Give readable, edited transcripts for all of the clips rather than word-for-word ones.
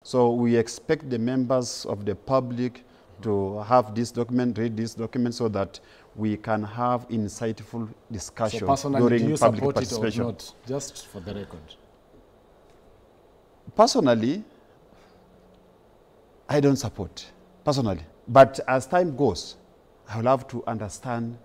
So we expect the members of the public to have this document, read this document, so that we can have insightful discussion during public participation. Or not? Just for the record. Personally, I don't support, personally. But as time goes, I will have to understand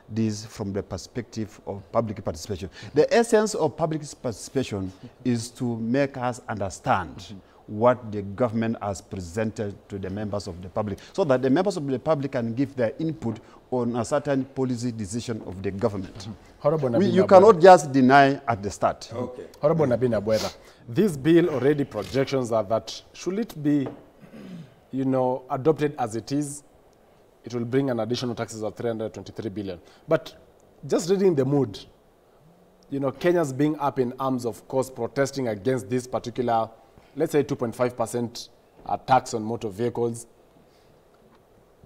this from the perspective of public participation. The essence of public participation is to make us understand what the government has presented to the members of the public, so that the members of the public can give their input on a certain policy decision of the government. You cannot just deny at the start. Okay. Honorable Nabina Bwera, this bill already projections are that should it be, adopted as it is, it will bring an additional taxes of 323 billion. But just reading the mood, Kenya's being up in arms, of course, protesting against this particular, let's say 2.5% tax on motor vehicles.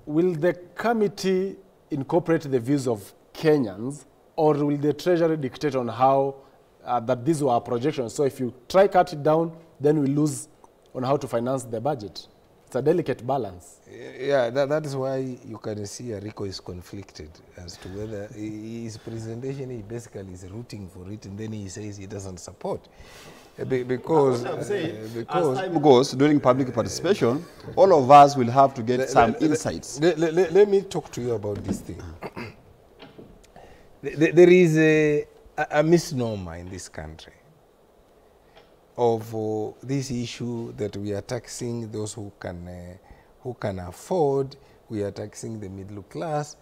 Will the committee incorporate the views of Kenyans, or will the Treasury dictate on how that these were projections? So if you try cut it down, then we lose on how to finance the budget. It's a delicate balance. Yeah, that is why you can see Rico is conflicted as to whether his presentation, he basically is rooting for it, and then he says he doesn't support. Because as time goes during public participation, all of us will have to get some insights. Let me talk to you about this thing. There is a misnomer in this country of this issue that we are taxing those who can afford, we are taxing the middle class.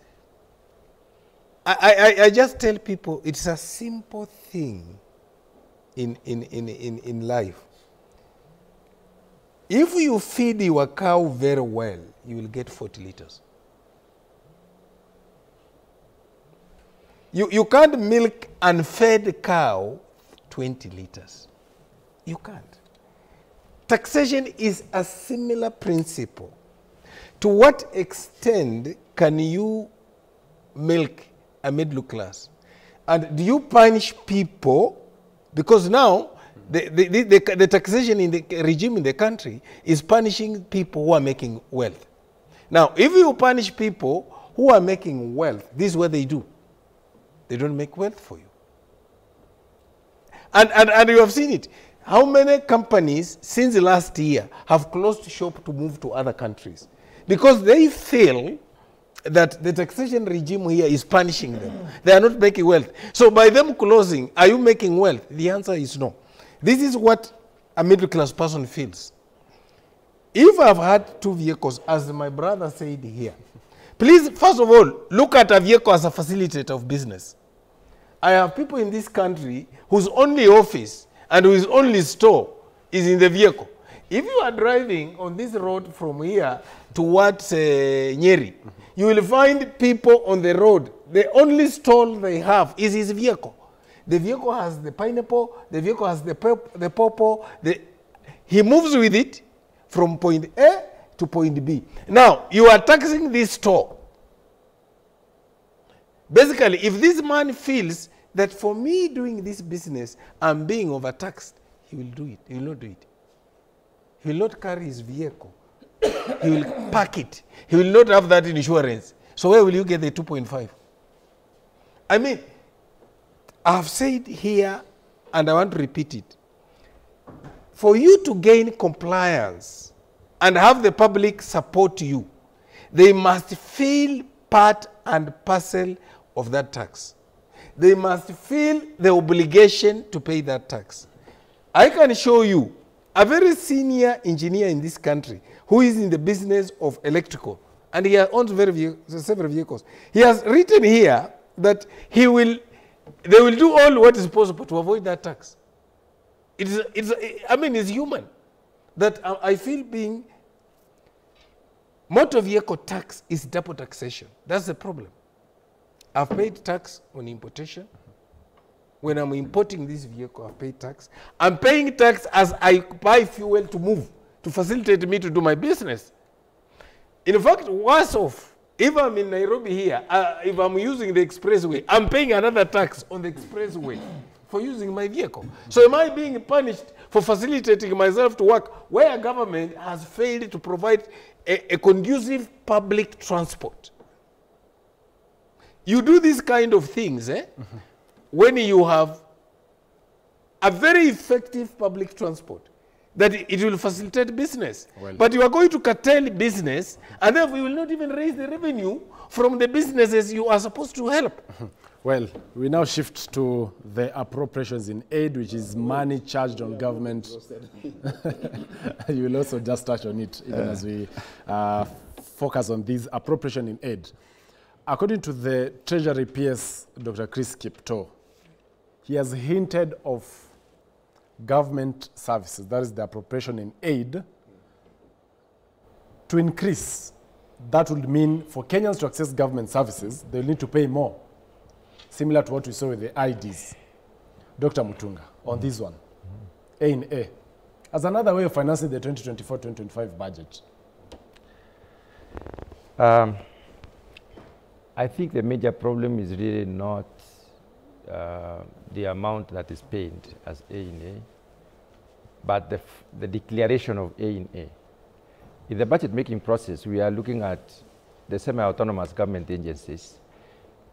I just tell people it's a simple thing in life. If you feed your cow very well, you will get 40 liters. You can't milk unfed cow 20 liters. You can't. Taxation is a similar principle. To what extent can you milk a middle class? And do you punish people? Because now the taxation in the regime in the country is punishing people who are making wealth. Now, if you punish people who are making wealth, this is what they do. They don't make wealth for you. And you have seen it. How many companies since last year have closed shop to move to other countries? Because they feel that the taxation regime here is punishing them. They are not making wealth. So by them closing, are you making wealth? The answer is no. This is what a middle class person feels. If I've had 2 vehicles, as my brother said here, please, first of all, look at a vehicle as a facilitator of business. I have people in this country whose only office and whose only store is in the vehicle. If you are driving on this road from here towards Nyeri, you will find people on the road. The only stall they have is his vehicle. The vehicle has the pineapple, the vehicle has the pawpaw. He moves with it from point A to point B. Now, you are taxing this store. Basically, if this man feels that for me doing this business, I'm being overtaxed, he will do it. He will not do it. He will not carry his vehicle. He will park it. He will not have that insurance. So where will you get the 2.5? I mean, I've said here, and I want to repeat it. For you to gain compliance and have the public support you, they must feel part and parcel of that tax. They must feel the obligation to pay that tax. I can show you a very senior engineer in this country who is in the business of electrical, and he owns several vehicles. He has written here that they will do all what is possible to avoid that tax. It's human. That I feel being motor vehicle tax is double taxation. That's the problem. I've paid tax on importation. When I'm importing this vehicle, I've paid tax. I'm paying tax as I buy fuel to move, to facilitate me to do my business. In fact, worse off, if I'm in Nairobi here, if I'm using the expressway, I'm paying another tax on the expressway for using my vehicle. So am I being punished for for facilitating myself to work, where a government has failed to provide a conducive public transport. You do these kind of things when you have a very effective public transport, that it will facilitate business. Well, but you are going to curtail business, and therefore you will not even raise the revenue from the businesses you are supposed to help. well, we now shift to the appropriations in aid, which is money charged on government. You will also just touch on it, even as we focus on this appropriation in aid. According to the Treasury PS, Dr. Chris Kipto, he has hinted of government services, that is the appropriation in aid, to increase. That would mean for Kenyans to access government services, they'll need to pay more, similar to what we saw with the IDs. Dr. Mutunga, on this one, A in A, as another way of financing the 2024-2025 budget. I think the major problem is really not the amount that is paid as A in A, but the declaration of A in A. In the budget making process, we are looking at the semi-autonomous government agencies,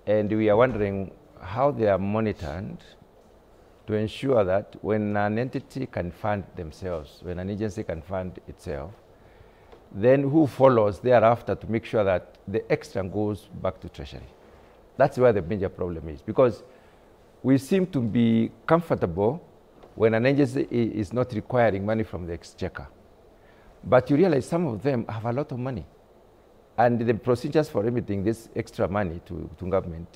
and we are wondering how they are monitored to ensure that when an entity can fund themselves, when an agency can fund itself, then who follows thereafter to make sure that the extra goes back to Treasury. That's where the major problem is, because we seem to be comfortable when an agency is not requiring money from the exchequer. But you realize some of them have a lot of money. And the procedures for remitting this extra money to government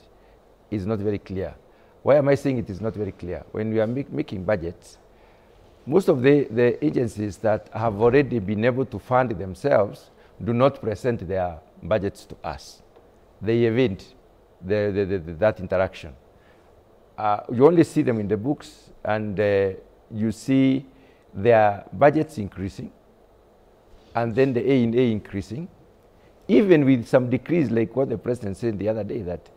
is not very clear. Why am I saying it is not very clear? When we are making budgets, most of the agencies that have already been able to fund themselves do not present their budgets to us. They event that interaction. You only see them in the books, and you see their budgets increasing, and then the A in A increasing, even with some decrees like what the president said the other day, that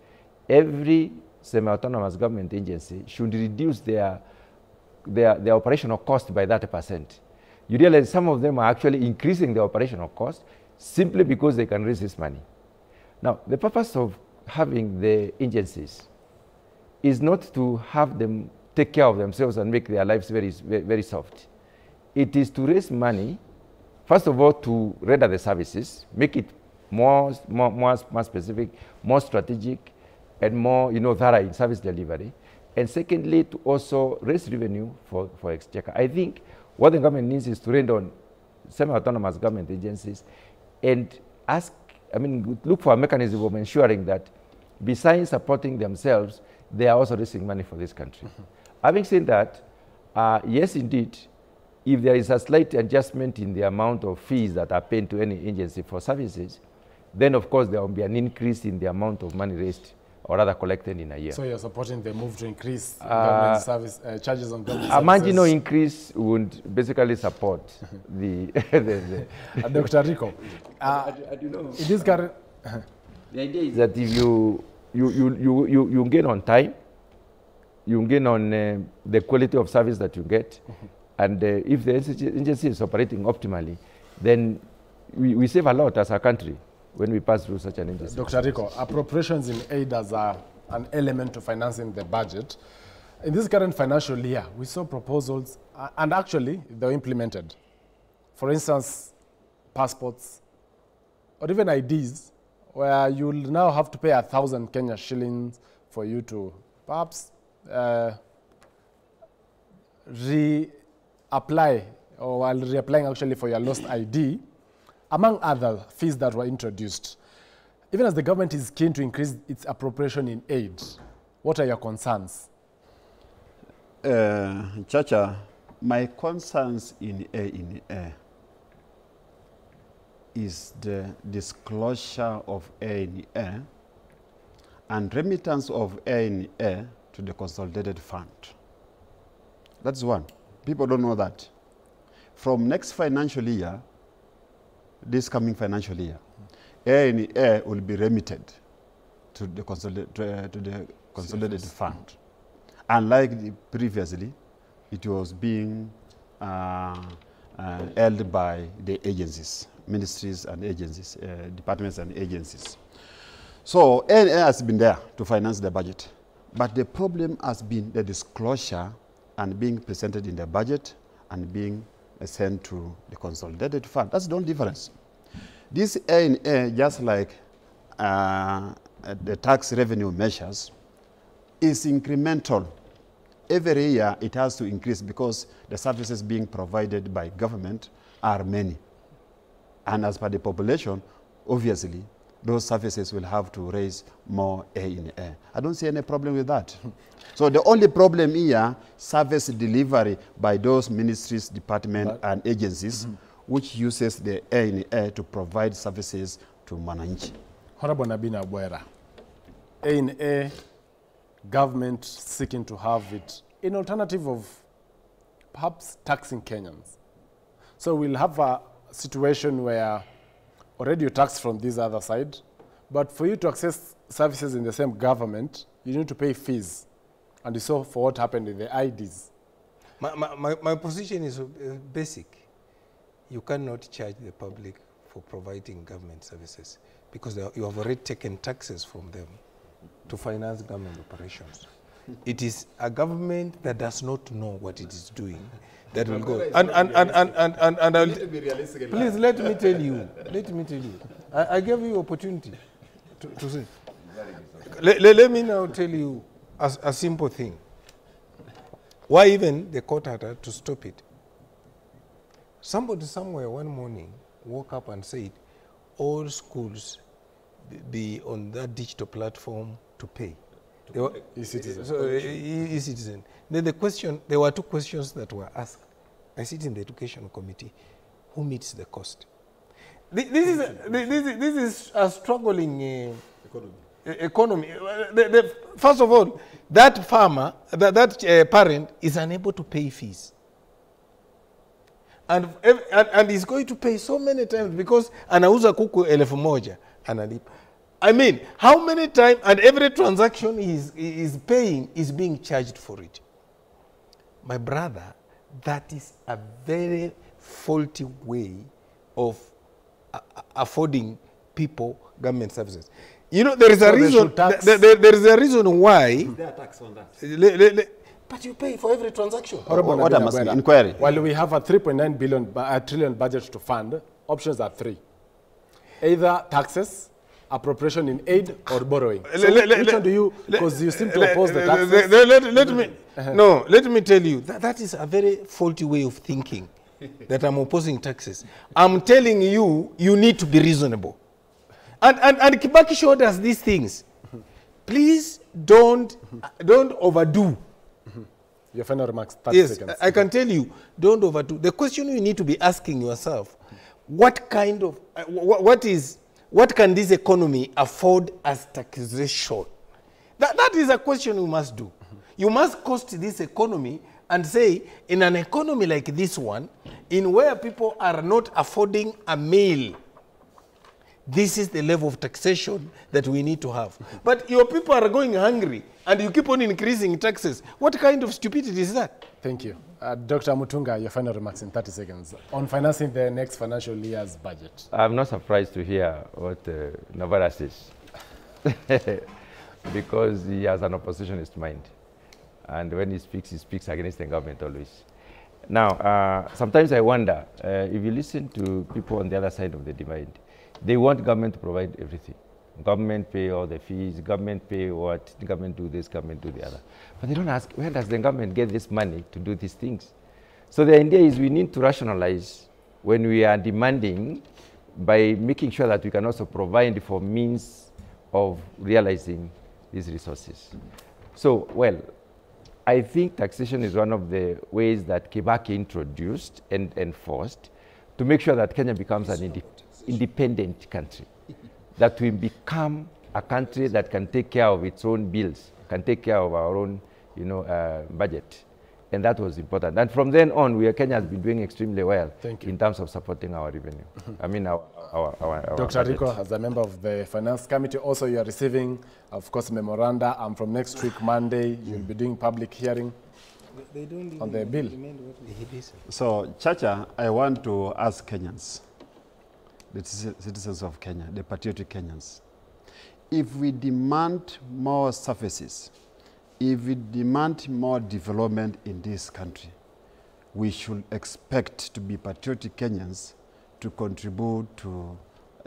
every semi-autonomous government agency should reduce their operational cost by that %. You realize some of them are actually increasing the operational cost simply because they can raise this money. Now, the purpose of having the agencies is not to have them take care of themselves and make their lives very, very soft. It is to raise money, first of all, to render the services, make it more specific, more strategic, and more thorough in service delivery. And secondly, to also raise revenue for exchequer. I think what the government needs is to render on semi-autonomous government agencies and look for a mechanism of ensuring that besides supporting themselves, they are also raising money for this country. Having said that, yes, indeed, if there is a slight adjustment in the amount of fees that are paid to any agency for services, then of course there will be an increase in the amount of money raised or rather collected in a year. So you're supporting the move to increase government service charges on government services? A marginal increase would basically support the... Dr. Rico, in this current... The idea is that if you gain on time, you gain on the quality of service that you get, and if the agency is operating optimally, then we save a lot as a country when we pass through such an agency. Dr. Rico, appropriations in aid as an element to financing the budget. In this current financial year, we saw proposals, and actually they were implemented. For instance, passports, or even IDs, where you'll now have to pay 1,000 Kenya shillings for you to perhaps reapply, or while reapplying actually for your lost ID, among other fees that were introduced. Even as the government is keen to increase its appropriation in aid, what are your concerns? Chacha, my concerns in A is the disclosure of A and remittance of A to the consolidated fund. That's one. People don't know that. From next financial year, this coming financial year, A will be remitted to the consolidated fund. Unlike previously, it was being held by the agencies, ministries and agencies, departments and agencies. So A&A has been there to finance the budget. But the problem has been the disclosure and being presented in the budget and being sent to the consolidated fund. That's the only difference. This A&A, just like the tax revenue measures, is incremental. Every year it has to increase because the services being provided by government are many. And as per the population, obviously, those services will have to raise more A&A. I don't see any problem with that. So the only problem here, service delivery by those ministries, departments, and agencies, which uses the A&A to provide services to Mananchi. Honorable Nabina Bwera, A&A, government seeking to have it in alternative of perhaps taxing Kenyans. So we'll have a situation where already you tax from this other side, but for you to access services in the same government, you need to pay fees. And you saw for what happened in the IDs. My position is basic. You cannot charge the public for providing government services because you have already taken taxes from them to finance government operations. It is a government that does not know what it is doing that will go. And I'll please let me tell you. I gave you opportunity to say. Let me now tell you a simple thing. Why even the court had to stop it? Somebody somewhere one morning woke up and said, all schools be on that digital platform to pay. E-Citizen. So, E-Citizen. Then there were two questions that were asked. I sit in the education committee. Who meets the cost? This is a struggling economy. First of all, that farmer, that parent is unable to pay fees. And he's going to pay so many times because anauza kuku 1,000 analipa. I mean, how many times and every transaction he is paying is being charged for it. My brother, that is a very faulty way of affording people government services. You know, there is a reason. There is a reason why. Is there a tax on that? But you pay for every transaction. What am I inquiry? While we have a 3.9 trillion budget to fund, options are three: either taxes, appropriation in aid, or borrowing. So which one do you? Because you seem to oppose the taxes. Let me tell you that is a very faulty way of thinking. That I'm opposing taxes. I'm telling you, you need to be reasonable. And Kibaki showed us these things. Please don't overdo. Your final remarks, 30 yes, seconds. I can tell you, don't overdo. The question you need to be asking yourself, what kind of, what can this economy afford as taxation? That is a question you must do. You must cost this economy and say, in an economy like this one, in where people are not affording a meal, this is the level of taxation that we need to have. But your people are going hungry, and you keep on increasing taxes. What kind of stupidity is that? Thank you. Dr. Mutunga, your final remarks in 30 seconds on financing the next financial year's budget. I'm not surprised to hear what Navarra says, because he has an oppositionist mind. And when he speaks against the government always. Now, sometimes I wonder, if you listen to people on the other side of the divide, they want government to provide everything. Government pay all the fees, government pay what, the government do this, government do the other. But they don't ask, where does the government get this money to do these things? So the idea is we need to rationalize when we are demanding by making sure that we can also provide for means of realizing these resources. So, well, I think taxation is one of the ways that Kibaki introduced and enforced to make sure that Kenya becomes an independent country, that we become a country that can take care of its own bills, can take care of our own, budget. And that was important. And from then on, Kenya has been doing extremely well in terms of supporting our revenue. I mean, our Dr. budget. Rico, as a member of the Finance Committee, also you are receiving, of course, memoranda. From next week, Monday, you'll be doing public hearing. They don't on the bill. So, Chacha, I want to ask Kenyans, the citizens of Kenya, the patriotic Kenyans, if we demand more services, if we demand more development in this country, we should expect to be patriotic Kenyans to contribute to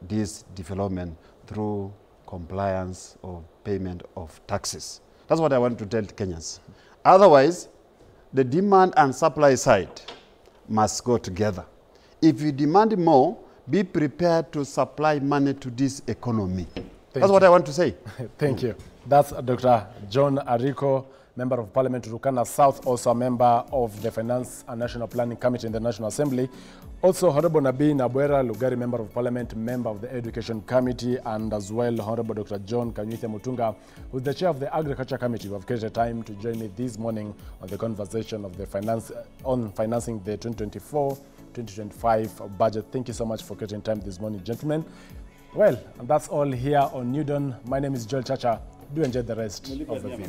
this development through compliance or payment of taxes. That's what I want to tell Kenyans. Otherwise, the demand and supply side must go together. If you demand more, be prepared to supply money to this economy. That's what I want to say. Thank you. That's Dr. John Ariko, Member of Parliament, Turkana South, also a member of the Finance and National Planning Committee in the National Assembly. Also, Honorable Nabi Nabwera Lugari, Member of Parliament, Member of the Education Committee, and as well, Honorable Dr. John K24 Mutunga, who is the Chair of the Agriculture Committee, who have created time to join me this morning on the conversation of the financing the 2024-2025 budget. Thank you so much for creating time this morning, gentlemen. Well, and that's all here on New Dawn. My name is Joel Chacha. Do enjoy the rest of the film.